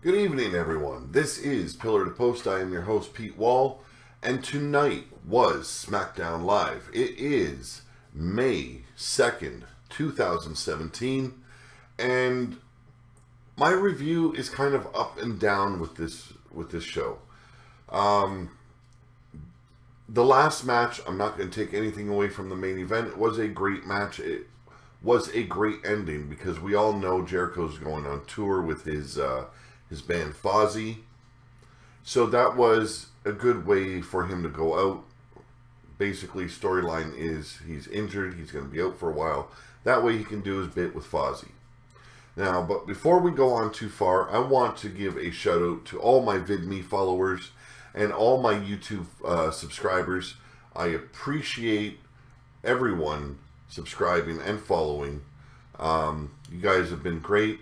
Good evening, everyone. This is Pillar to Post. I am your host, Pete Wall, and tonight was SmackDown Live. It is May 2nd, 2017, and my review is kind of up and down with this show. The last match, I'm not going to take anything away from the main event. It was a great match. It was a great ending because we all know Jericho's going on tour with his band Fozzy. So that was a good way for him to go out. Basically, storyline is he's injured. He's going to be out for a while. That way he can do his bit with Fozzy. Now, but before we go on too far, I want to give a shout out to all my VidMe followers and all my YouTube subscribers. I appreciate everyone subscribing and following. You guys have been great.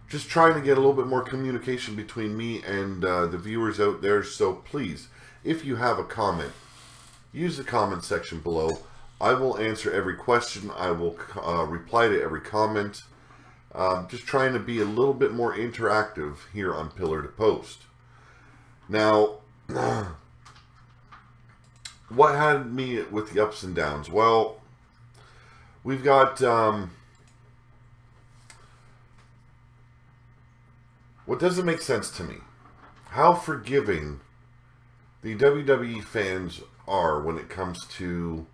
Just trying to get a little bit more communication between me and the viewers out there. So please, if you have a comment, use the comment section below. I will answer every question. I will reply to every comment. Just trying to be a little bit more interactive here on Pillar to Post. Now, what had me with the ups and downs? Well, we've got what doesn't make sense to me. How forgiving the WWE fans are when it comes to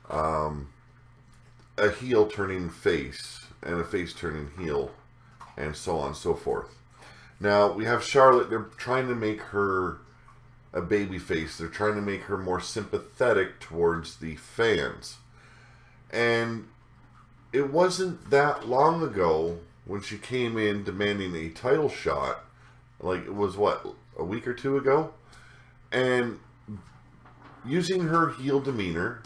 a heel turning face and a face turning heel and so on and so forth. Now, we have Charlotte. They're trying to make her a baby face. They're trying to make her more sympathetic towards the fans. And it wasn't that long ago when she came in demanding a title shot. Like, it was, what, a week or two ago? And using her heel demeanor.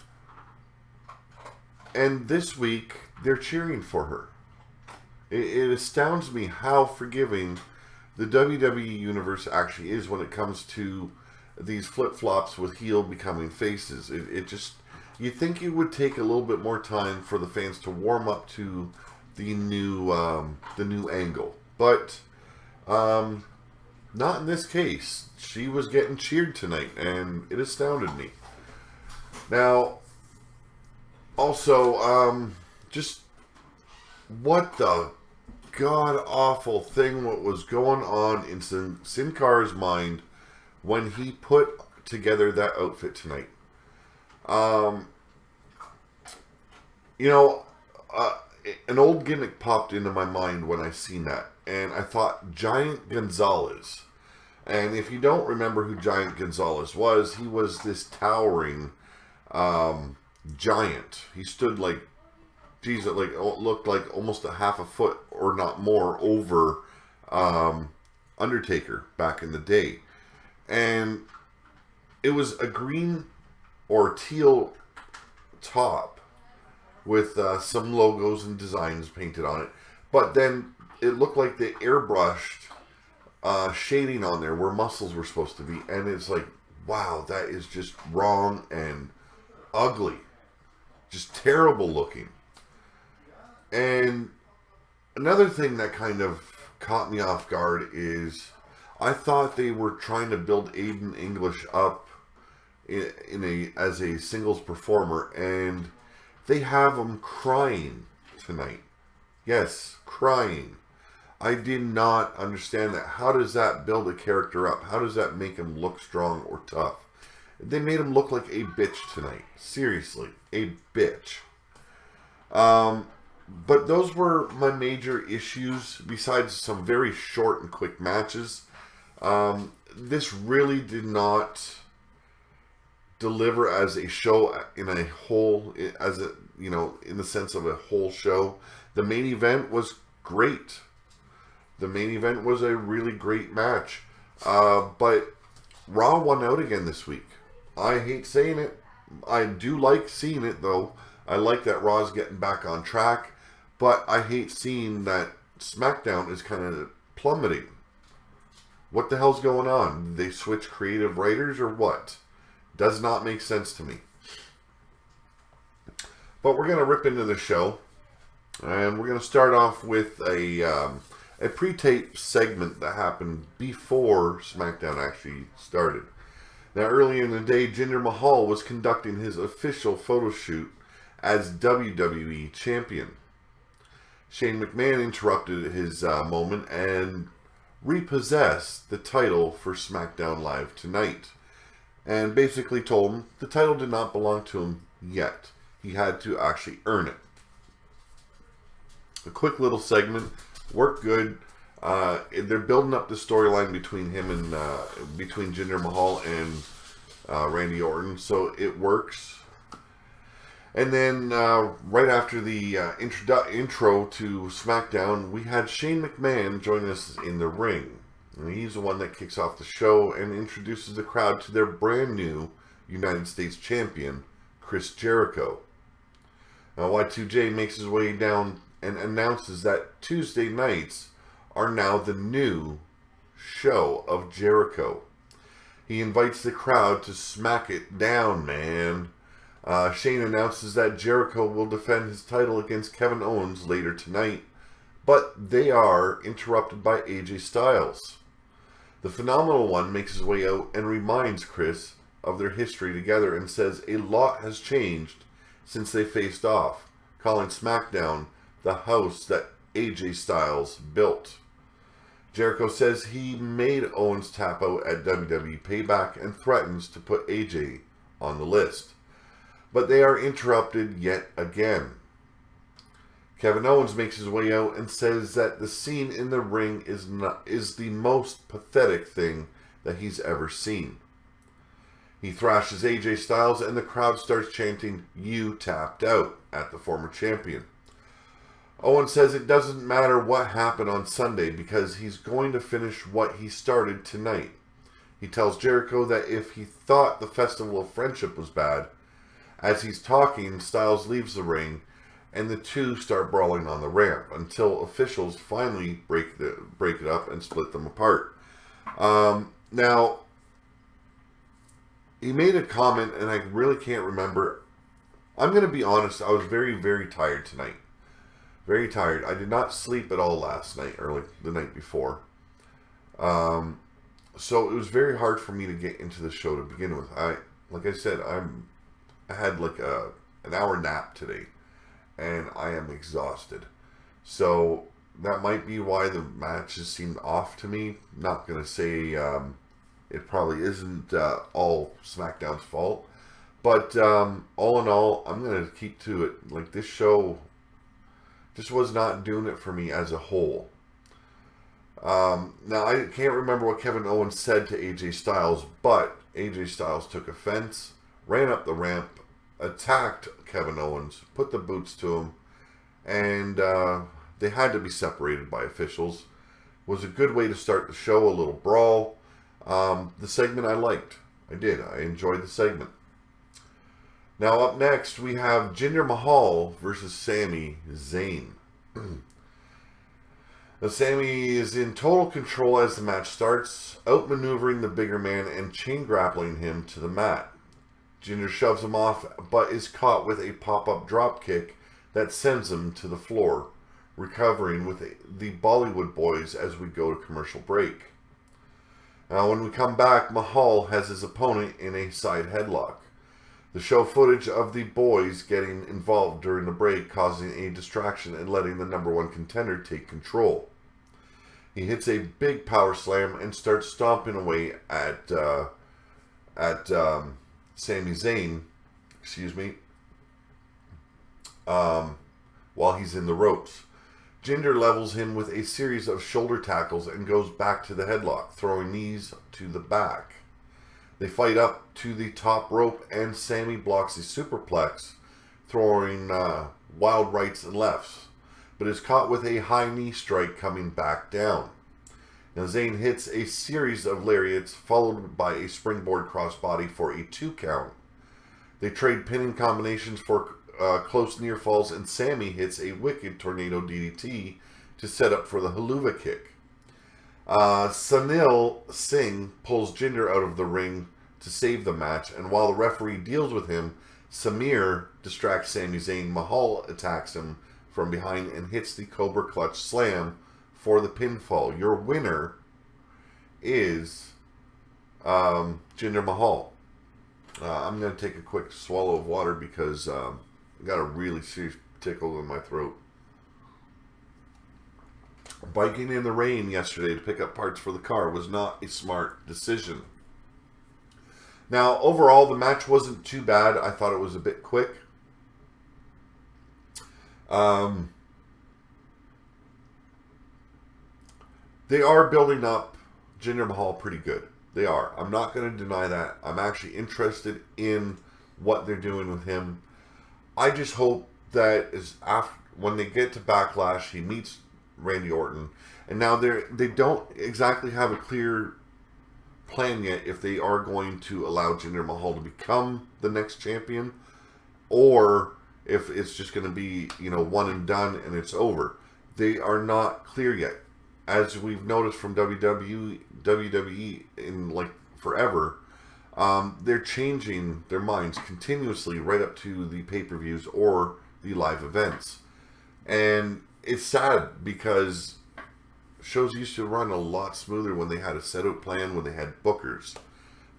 And this week, they're cheering for her. It astounds me how forgiving the WWE Universe actually is when it comes to these flip-flops with heel becoming faces. It just, you think it would take a little bit more time for the fans to warm up to the new angle. But not in this case. She was getting cheered tonight, and it astounded me. Now, also, just what the god-awful thing what was going on in Sin Cara's mind when he put together that outfit tonight. An old gimmick popped into my mind when I seen that, and I thought Giant Gonzalez. And if you don't remember who Giant Gonzalez was, he was this towering giant. He stood like, geez, it looked like almost a half a foot or not more over Undertaker back in the day. And it was a green or teal top with some logos and designs painted on it. But then it looked like they airbrushed shading on there where muscles were supposed to be. And it's like, wow, that is just wrong and ugly. Just terrible looking. And another thing that kind of caught me off guard is I thought they were trying to build Aiden English up as a singles performer, and they have him crying tonight. Yes, crying. I did not understand that. How does that build a character up? How does that make him look strong or tough? They made him look like a bitch tonight. Seriously, a bitch. But those were my major issues, besides some very short and quick matches. This really did not deliver as a show in a whole, in the sense of a whole show. The main event was great. The main event was a really great match. But Raw won out again this week. I hate saying it. I do like seeing it, though. I like that Raw's getting back on track. But I hate seeing that SmackDown is kind of plummeting. What the hell's going on? Did they switch creative writers or what? Does not make sense to me. But we're going to rip into the show. And we're going to start off with a a pre-tape segment that happened before SmackDown actually started. Now, earlier in the day, Jinder Mahal was conducting his official photo shoot as WWE Champion. Shane McMahon interrupted his moment and repossessed the title for SmackDown Live tonight. And basically told him the title did not belong to him yet. He had to actually earn it. A quick little segment. Worked good. They're building up the storyline between him and between Jinder Mahal and Randy Orton, so it works. And then right after the intro to SmackDown, we had Shane McMahon join us in the ring. And he's the one that kicks off the show and introduces the crowd to their brand new United States Champion, Chris Jericho. Now Y2J makes his way down and announces that Tuesday nights are now the new show of Jericho. He invites the crowd to smack it down, man. Shane announces that Jericho will defend his title against Kevin Owens later tonight, but they are interrupted by AJ Styles. The Phenomenal One makes his way out and reminds Chris of their history together and says a lot has changed since they faced off, calling SmackDown the house that AJ Styles built. Jericho says he made Owens tap out at WWE Payback and threatens to put AJ on the list. But they are interrupted yet again. Kevin Owens makes his way out and says that the scene in the ring is the most pathetic thing that he's ever seen. He thrashes AJ Styles and the crowd starts chanting, "You tapped out," at the former champion. Owen says it doesn't matter what happened on Sunday because he's going to finish what he started tonight. He tells Jericho that if he thought the Festival of Friendship was bad, as he's talking, Styles leaves the ring and the two start brawling on the ramp until officials finally break it up and split them apart. Now, he made a comment and I really can't remember. I'm going to be honest, I was very, very tired tonight. Very tired. I did not sleep at all last night or the night before. So it was very hard for me to get into the show to begin with. Like I said, I had like an hour nap today, and I am exhausted. So that might be why the matches seemed off to me. Not gonna say it probably isn't all SmackDown's fault, but all in all, I'm gonna keep to it. Like, this show just was not doing it for me as a whole. Now, I can't remember what Kevin Owens said to AJ Styles, but AJ Styles took offense, ran up the ramp, attacked Kevin Owens, put the boots to him, and they had to be separated by officials. It was a good way to start the show, a little brawl. The segment I liked. I did. I enjoyed the segment. Now up next, we have Jinder Mahal versus Sami Zayn. Now, Sami is in total control as the match starts, outmaneuvering the bigger man and chain grappling him to the mat. Jinder shoves him off, but is caught with a pop-up drop kick that sends him to the floor, recovering with the Bollywood boys as we go to commercial break. Now, when we come back, Mahal has his opponent in a side headlock. The show footage of the boys getting involved during the break, causing a distraction and letting the number one contender take control. He hits a big power slam and starts stomping away at Sami Zayn, while he's in the ropes. Jinder levels him with a series of shoulder tackles and goes back to the headlock, throwing knees to the back. They fight up to the top rope and Sami blocks a superplex, throwing wild rights and lefts, but is caught with a high knee strike coming back down. Now Zayn hits a series of lariats followed by a springboard crossbody for a 2 count. They trade pinning combinations for close near falls, and Sami hits a wicked tornado DDT to set up for the haluva kick. Sunil Singh pulls Jinder out of the ring to save the match, and while the referee deals with him, Samir distracts Sami Zayn. Mahal attacks him from behind and hits the Cobra Clutch Slam, for the pinfall. Your winner is Jinder Mahal. I'm going to take a quick swallow of water because I got a really serious tickle in my throat. Biking in the rain yesterday to pick up parts for the car was not a smart decision. Now, overall, the match wasn't too bad. I thought it was a bit quick. They are building up Jinder Mahal pretty good. They are. I'm not going to deny that. I'm actually interested in what they're doing with him. I just hope that when they get to Backlash, he meets Randy Orton. And now they don't exactly have a clear plan yet if they are going to allow Jinder Mahal to become the next champion, or if it's just going to be, one and done and it's over. They are not clear yet. As we've noticed from WWE in forever, they're changing their minds continuously right up to the pay-per-views or the live events. And it's sad because shows used to run a lot smoother when they had a set-out plan, when they had bookers.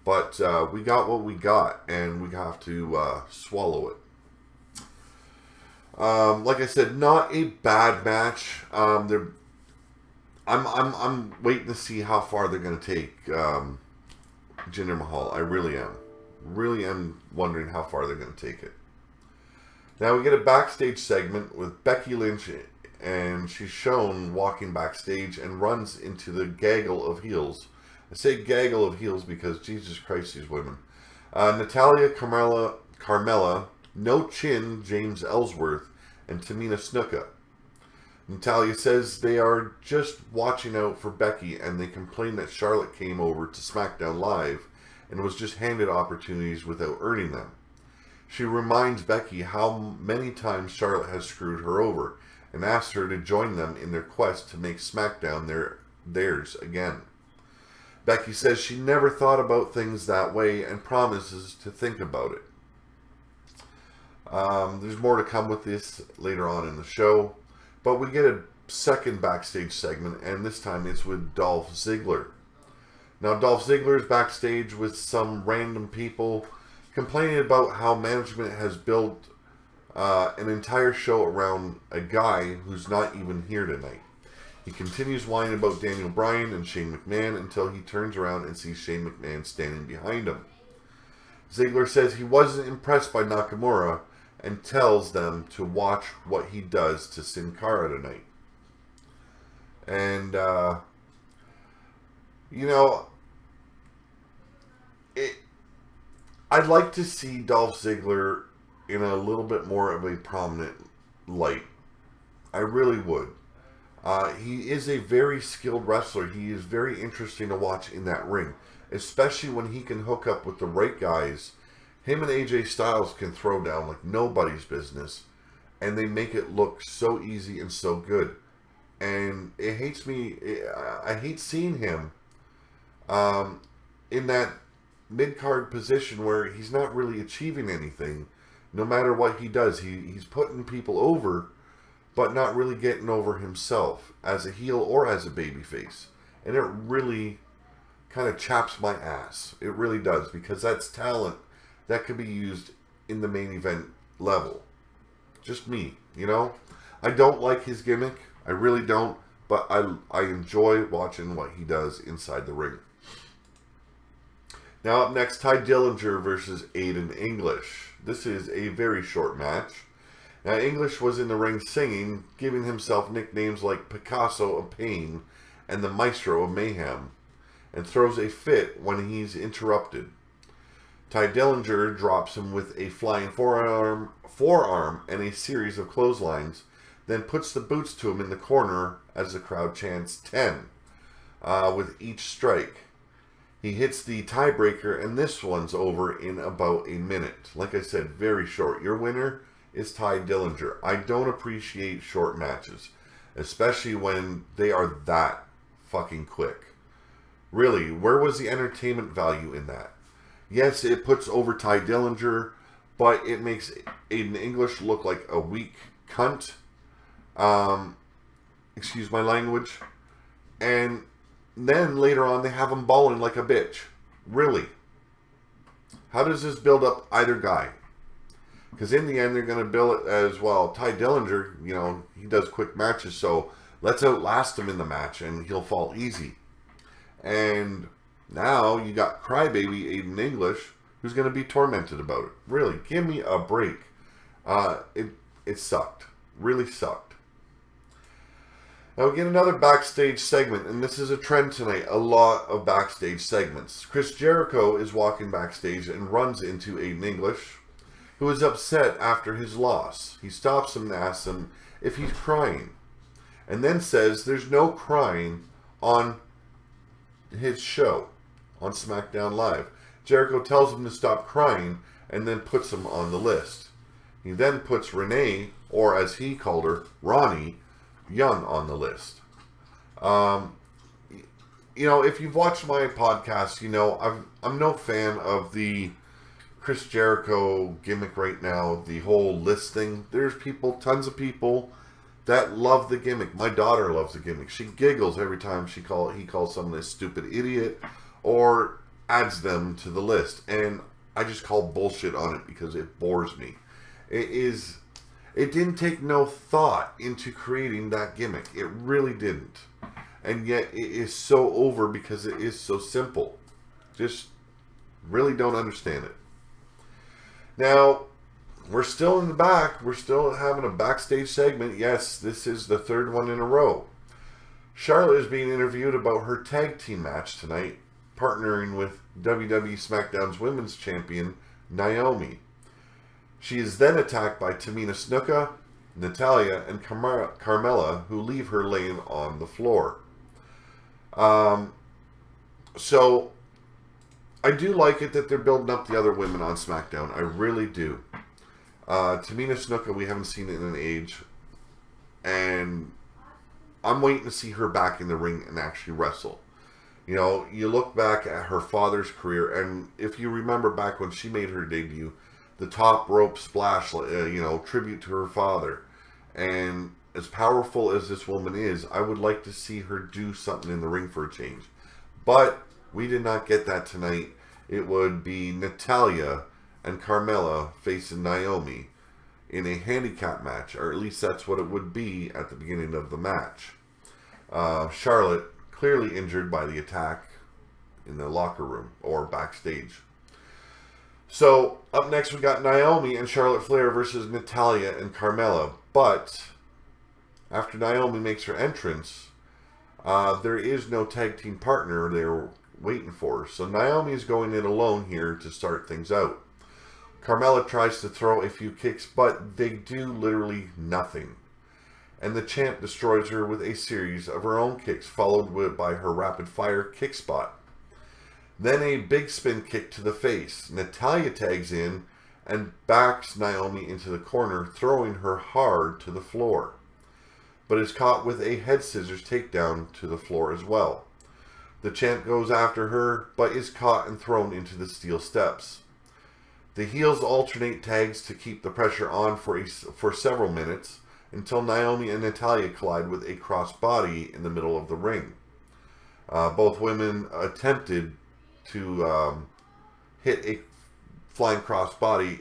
But we got what we got, and we have to swallow it. Like I said, not a bad match. I'm waiting to see how far they're going to take Jinder Mahal. I really am. Really am wondering how far they're going to take it. Now we get a backstage segment with Becky Lynch, and she's shown walking backstage and runs into the gaggle of heels. I say gaggle of heels because Jesus Christ, these women. Natalya, Carmella, No Chin, James Ellsworth, and Tamina Snuka. Natalya says they are just watching out for Becky, and they complain that Charlotte came over to SmackDown Live and was just handed opportunities without earning them. She reminds Becky how many times Charlotte has screwed her over and asks her to join them in their quest to make SmackDown theirs again. Becky says she never thought about things that way and promises to think about it. There's more to come with this later on in the show. But we get a second backstage segment, and this time it's with Dolph Ziggler. Now, Dolph Ziggler is backstage with some random people complaining about how management has built an entire show around a guy who's not even here tonight. He continues whining about Daniel Bryan and Shane McMahon until he turns around and sees Shane McMahon standing behind him. Ziggler says he wasn't impressed by Nakamura and tells them to watch what he does to Sin Cara tonight. And, I'd like to see Dolph Ziggler in a little bit more of a prominent light. I really would. He is a very skilled wrestler. He is very interesting to watch in that ring, especially when he can hook up with the right guys. Him and AJ Styles can throw down like nobody's business, and they make it look so easy and so good. And I hate seeing him in that mid-card position where he's not really achieving anything. No matter what he does, he's putting people over, but not really getting over himself as a heel or as a babyface. And it really kind of chaps my ass. It really does, because that's talent that could be used in the main event level. Just me, I don't like his gimmick. I really don't. But I enjoy watching what he does inside the ring. Now up next, Ty Dillinger versus Aiden English. This is a very short match. Now English was in the ring singing, giving himself nicknames like Picasso of Pain and the Maestro of Mayhem, and throws a fit when he's interrupted. Ty Dillinger drops him with a flying forearm and a series of clotheslines, then puts the boots to him in the corner as the crowd chants 10 with each strike. He hits the tiebreaker, and this one's over in about a minute. Like I said, very short. Your winner is Ty Dillinger. I don't appreciate short matches, especially when they are that fucking quick. Really, where was the entertainment value in that? Yes, it puts over Ty Dillinger, but it makes Aiden English look like a weak cunt. Excuse my language. And then later on, they have him balling like a bitch. Really? How does this build up either guy? Because in the end, they're going to bill it as, well, Ty Dillinger, you know, he does quick matches, so let's outlast him in the match, and he'll fall easy. And now you got Crybaby Aiden English, who's going to be tormented about it. Really, give me a break. It sucked. Really sucked. Now we get another backstage segment, and this is a trend tonight. A lot of backstage segments. Chris Jericho is walking backstage and runs into Aiden English, who is upset after his loss. He stops him and asks him if he's crying, and then says there's no crying on his show, on SmackDown Live. Jericho tells him to stop crying and then puts him on the list. He then puts Renee, or as he called her, Ronnie Young, on the list. You know, if you've watched my podcast, you know I'm no fan of the Chris Jericho gimmick right now, the whole list thing. There's people, tons of people that love the gimmick. My daughter loves the gimmick. She giggles every time he calls someone a stupid idiot or adds them to the list. And I just call bullshit on it because it bores me. It didn't take no thought into creating that gimmick. It really didn't. And yet it is so over because it is so simple. Just really don't understand it. Now, we're still in the back. We're still having a backstage segment. Yes, this is the third one in a row. Charlotte is being interviewed about her tag team match tonight, partnering with WWE SmackDown's Women's Champion, Naomi. She is then attacked by Tamina Snuka, Natalya, and Carmella, who leave her laying on the floor. So, I do like it that they're building up the other women on SmackDown. I really do. Tamina Snuka, we haven't seen it in an age. And I'm waiting to see her back in the ring and actually wrestle. You know, you look back at her father's career, and if you remember back when she made her debut, the top rope splash, tribute to her father. And as powerful as this woman is, I would like to see her do something in the ring for a change. But we did not get that tonight. It would be Natalya and Carmella facing Naomi in a handicap match, or at least that's what it would be at the beginning of the match. Charlotte clearly injured by the attack in the locker room or backstage. So, up next we got Naomi and Charlotte Flair versus Natalya and Carmella. But, after Naomi makes her entrance, there is no tag team partner they're waiting for. So, Naomi is going in alone here to start things out. Carmella tries to throw a few kicks, but they do literally nothing. And the champ destroys her with a series of her own kicks, followed by her rapid-fire kick spot. Then a big spin kick to the face. Natalya tags in and backs Naomi into the corner, throwing her hard to the floor, but is caught with a head scissors takedown to the floor as well. The champ goes after her, but is caught and thrown into the steel steps. The heels alternate tags to keep the pressure on for several minutes, until Naomi and Natalya collide with a crossbody in the middle of the ring. Both women attempted to hit a flying crossbody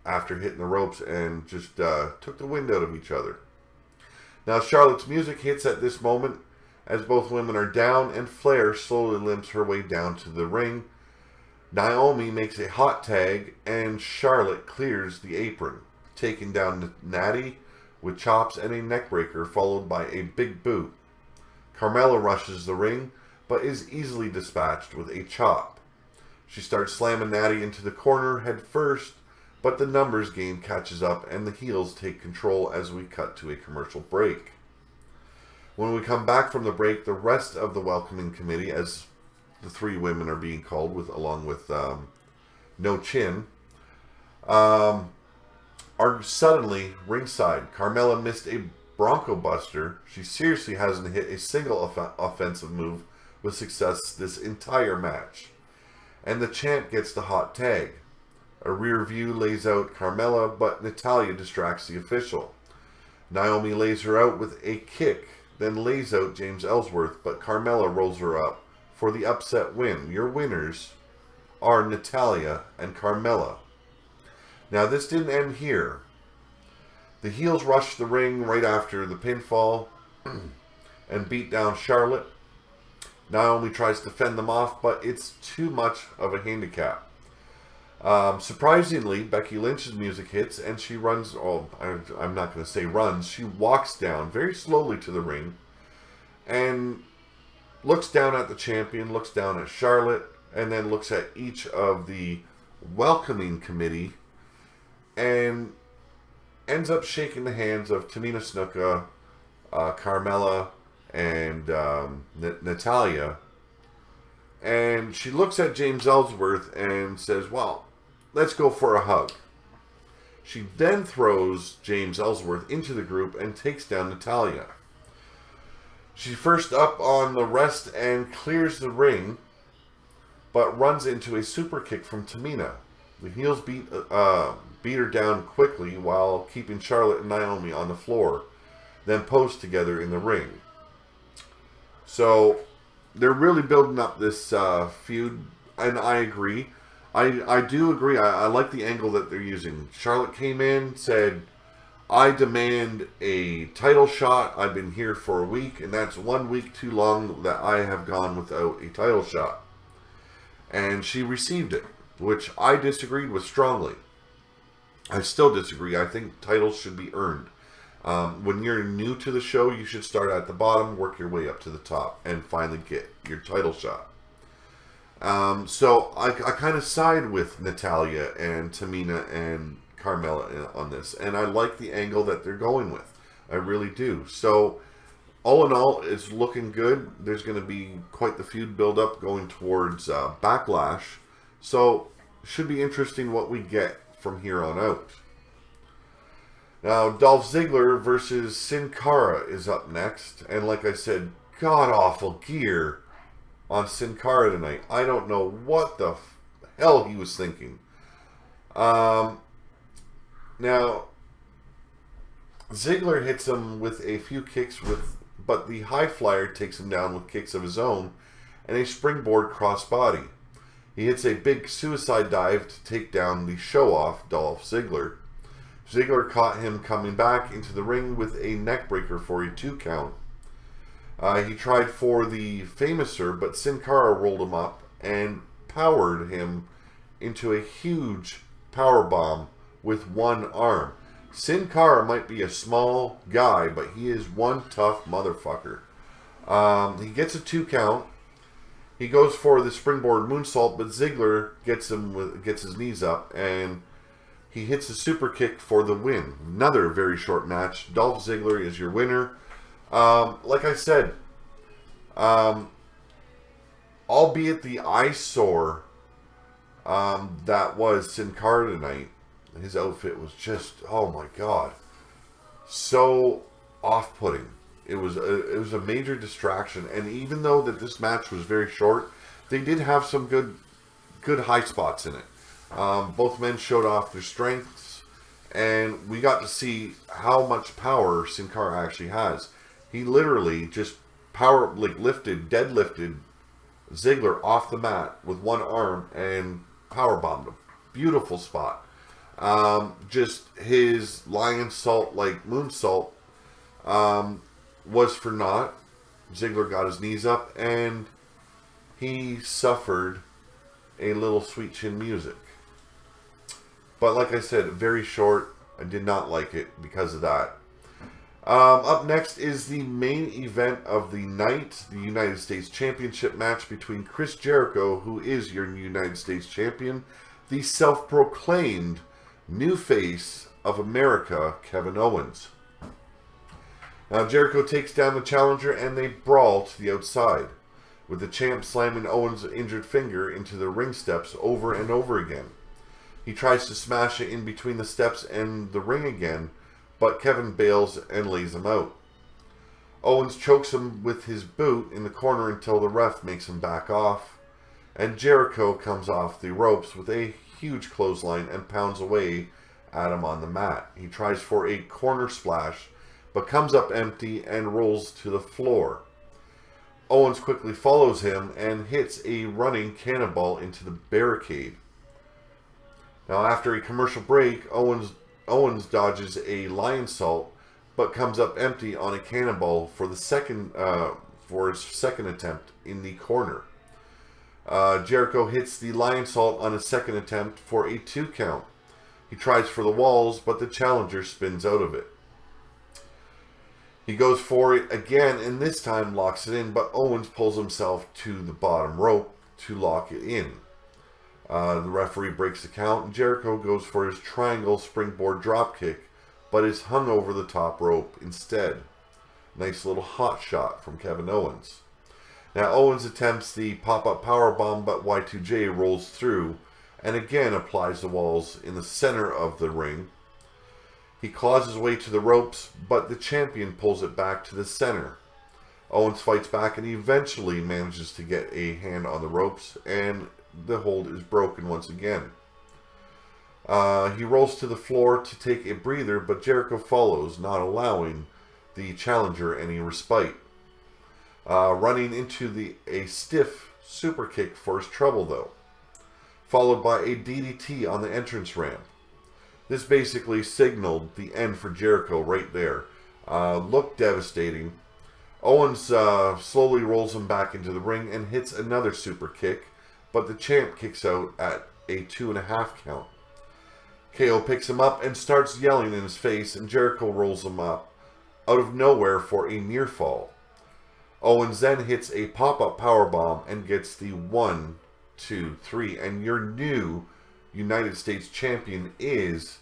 after hitting the ropes and just took the wind out of each other. Now Charlotte's music hits at this moment as both women are down, and Flair slowly limps her way down to the ring. Naomi makes a hot tag and Charlotte clears the apron, taking down Natty with chops and a neckbreaker, followed by a big boot. Carmella rushes the ring, but is easily dispatched with a chop. She starts slamming Natty into the corner head first, but the numbers game catches up and the heels take control as we cut to a commercial break. When we come back from the break, the rest of the welcoming committee, as the three women are being called, along with No Chin, are suddenly ringside. Carmella missed a Bronco Buster. She seriously hasn't hit a single offensive move with success this entire match. And the champ gets the hot tag. A rear view lays out Carmella, but Natalya distracts the official. Naomi lays her out with a kick then lays out James Ellsworth, but Carmella rolls her up for the upset win. Your winners are Natalya and Carmella. Now, this didn't end here. The heels rushed the ring right after the pinfall and beat down Charlotte. Naomi tries to fend them off, but it's too much of a handicap. Surprisingly, Becky Lynch's music hits and she runs, I'm not going to say runs, she walks down very slowly to the ring and looks down at the champion, looks down at Charlotte, and then looks at each of the welcoming committee and ends up shaking the hands of Tamina Snuka, Carmella, and Natalya. And she looks at James Ellsworth and says, well, let's go for a hug. She then throws James Ellsworth into the group and takes down Natalya. She's first up on the rest and clears the ring, but runs into a super kick from Tamina. The heels beat her down quickly while keeping Charlotte and Naomi on the floor, then pose together in the ring. So they're really building up this feud, and I agree. I do agree. I like the angle that they're using. Charlotte came in, said, I demand a title shot. I've been here for a week, and that's 1 week too long that I have gone without a title shot. And she received it, which I disagreed with strongly. I still disagree. I think titles should be earned. When you're new to the show, you should start at the bottom, work your way up to the top, and finally get your title shot. So I kind of side with Natalya and Tamina and Carmella on this, and I like the angle that they're going with. I really do. So all in all, it's looking good. There's going to be quite the feud build up going towards Backlash. So should be interesting what we get from here on out. Now, Dolph Ziggler versus Sin Cara is up next. And like I said, god-awful gear on Sin Cara tonight. I don't know what the hell he was thinking. Now, Ziggler hits him with a few kicks, but the high flyer takes him down with kicks of his own and a springboard crossbody. He hits a big suicide dive to take down the show-off Dolph Ziggler. Ziggler caught him coming back into the ring with a neckbreaker for a 2 count. He tried for the Famouser, but Sin Cara rolled him up and powered him into a huge power bomb with one arm. Sin Cara might be a small guy, but he is one tough motherfucker. He gets a 2 count. He goes for the springboard moonsault, but Ziggler gets his knees up, and he hits a super kick for the win. Another very short match. Dolph Ziggler is your winner. Like I said, albeit the eyesore that was Sin Cara tonight, his outfit was just, oh my god, so off-putting. It was a major distraction, and even though that this match was very short, they did have some good high spots in it. Both men showed off their strengths, and we got to see how much power Sin Cara actually has. He literally just deadlifted Ziggler off the mat with one arm and powerbombed him. Beautiful spot. Just his lion salt, like moonsault, was for naught. Ziggler got his knees up, and he suffered a little sweet chin music. But like I said, very short. I did not like it because of that. Up next is the main event of the night, the United States Championship match between Chris Jericho, who is your United States Champion, the self-proclaimed new face of America, Kevin Owens. Now, Jericho takes down the challenger and they brawl to the outside, with the champ slamming Owens' injured finger into the ring steps over and over again. He tries to smash it in between the steps and the ring again, but Kevin bails and lays him out. Owens chokes him with his boot in the corner until the ref makes him back off, and Jericho comes off the ropes with a huge clothesline and pounds away at him on the mat. He tries for a corner splash, but comes up empty and rolls to the floor. Owens quickly follows him and hits a running cannonball into the barricade. Now, after a commercial break, Owens dodges a lion salt, but comes up empty on a cannonball for his second attempt in the corner. Jericho hits the lion salt on a second attempt for a 2 count. He tries for the walls, but the challenger spins out of it. He goes for it again, and this time locks it in, but Owens pulls himself to the bottom rope to lock it in. The referee breaks the count, and Jericho goes for his triangle springboard dropkick, but is hung over the top rope instead. Nice little hot shot from Kevin Owens. Now Owens attempts the pop-up powerbomb, but Y2J rolls through and again applies the walls in the center of the ring. He claws his way to the ropes, but the champion pulls it back to the center. Owens fights back and eventually manages to get a hand on the ropes, and the hold is broken once again. He rolls to the floor to take a breather, but Jericho follows, not allowing the challenger any respite. Running into a stiff super kick for his trouble, though, followed by a DDT on the entrance ramp. This basically signaled the end for Jericho right there. Looked devastating. Owens slowly rolls him back into the ring and hits another super kick, but the champ kicks out at a 2.5 count. KO picks him up and starts yelling in his face, and Jericho rolls him up out of nowhere for a near fall. Owens then hits a pop-up powerbomb and gets the 1, 2, 3, and your new United States champion is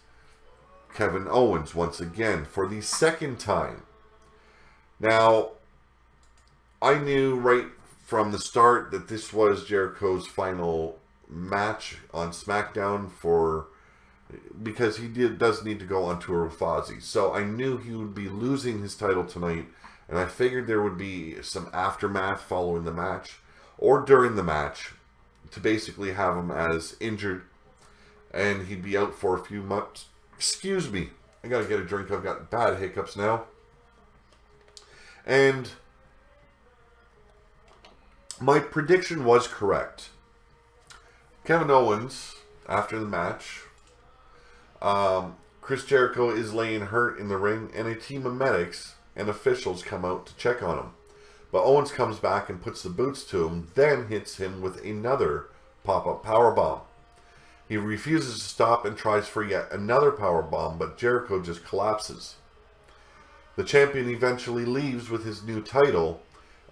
Kevin Owens once again for the second time. Now, I knew right from the start that this was Jericho's final match on SmackDown because he does need to go on tour with Fozzy. So I knew he would be losing his title tonight, and I figured there would be some aftermath following the match or during the match to basically have him as injured, and he'd be out for a few months. Excuse me, I gotta get a drink. I've got bad hiccups now. And my prediction was correct. Kevin Owens, after the match, Chris Jericho is laying hurt in the ring, and a team of medics and officials come out to check on him. But Owens comes back and puts the boots to him, then hits him with another pop-up powerbomb. He refuses to stop and tries for yet another powerbomb, but Jericho just collapses. The champion eventually leaves with his new title,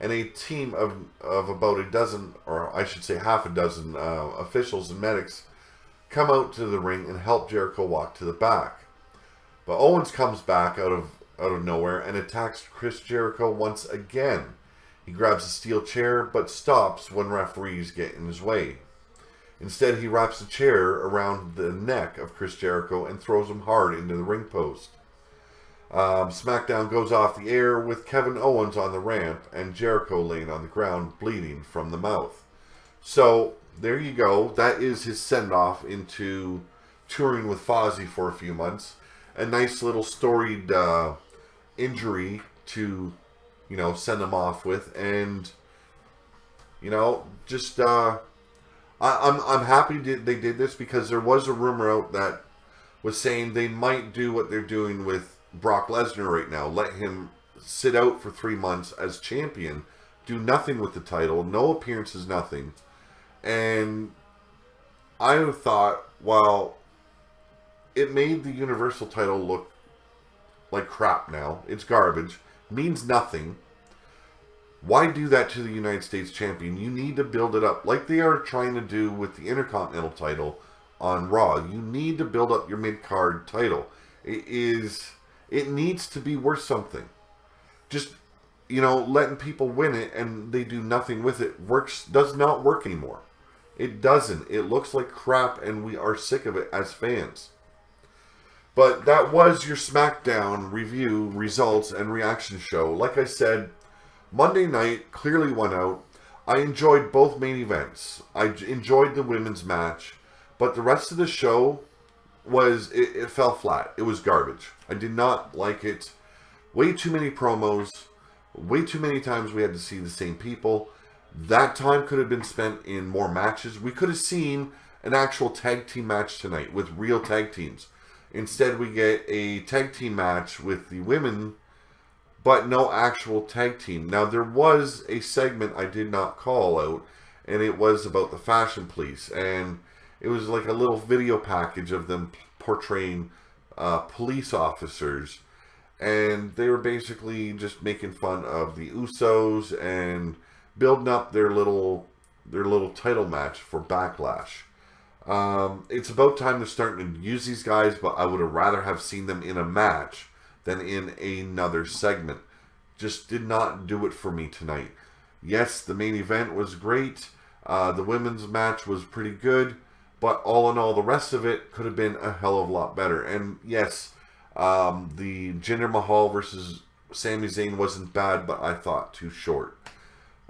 and a team of about a dozen, or I should say half a dozen, officials and medics come out to the ring and help Jericho walk to the back. But Owens comes back out of nowhere and attacks Chris Jericho once again. He grabs a steel chair, but stops when referees get in his way. Instead, he wraps the chair around the neck of Chris Jericho and throws him hard into the ring post. SmackDown goes off the air with Kevin Owens on the ramp and Jericho laying on the ground bleeding from the mouth. So, there you go. That is his send-off into touring with Fozzy for a few months. A nice little storied injury to, send him off with. And, just... I'm happy they did this, because there was a rumor out that was saying they might do what they're doing with Brock Lesnar right now. Let him sit out for 3 months as champion, do nothing with the title, no appearances, nothing. And I thought, well, it made the Universal title look like crap now. It's garbage. Means nothing. Why do that to the United States champion? You need to build it up like they are trying to do with the Intercontinental title on Raw. You need to build up your mid-card title. It needs to be worth something. Just, letting people win it and they do nothing with it does not work anymore. It doesn't. It looks like crap, and we are sick of it as fans. But that was your SmackDown review, results, and reaction show. Like I said, Monday night clearly won out. I enjoyed both main events. I enjoyed the women's match, but the rest of the show it fell flat. It was garbage. I did not like it. Way too many promos. Way too many times we had to see the same people. That time could have been spent in more matches. We could have seen an actual tag team match tonight with real tag teams. Instead, we get a tag team match with the women, but no actual tag team. Now, there was a segment I did not call out, and it was about the Fashion Police. And it was like a little video package of them portraying police officers. And they were basically just making fun of the Usos and building up their little title match for Backlash. It's about time they're starting to use these guys, but I would have rather have seen them in a match than in another segment. Just did not do it for me tonight. Yes, the main event was great. The women's match was pretty good, but all in all, the rest of it could have been a hell of a lot better. And yes, the Jinder Mahal versus Sami Zayn wasn't bad, but I thought too short.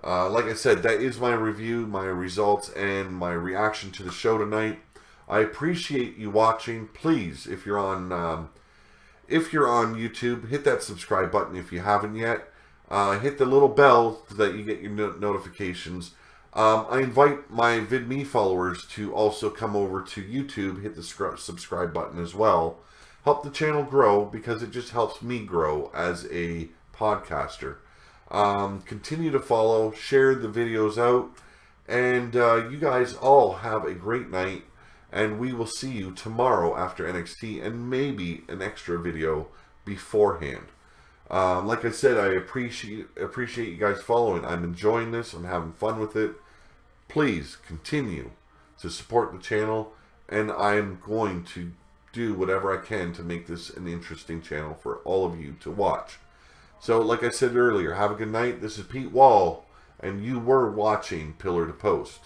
Like I said, that is my review, my results, and my reaction to the show tonight. I appreciate you watching. Please, if you're on YouTube, hit that subscribe button if you haven't yet. Hit the little bell so that you get your notifications. I invite my VidMe followers to also come over to YouTube, hit the subscribe button as well. Help the channel grow, because it just helps me grow as a podcaster. Continue to follow, share the videos out, and you guys all have a great night, and we will see you tomorrow after NXT, and maybe an extra video beforehand. Like I said, I appreciate you guys following. I'm enjoying this. I'm having fun with it. Please continue to support the channel, and I'm going to do whatever I can to make this an interesting channel for all of you to watch. So, like I said earlier, have a good night. This is Pete Wall, and you were watching Pillar to Post.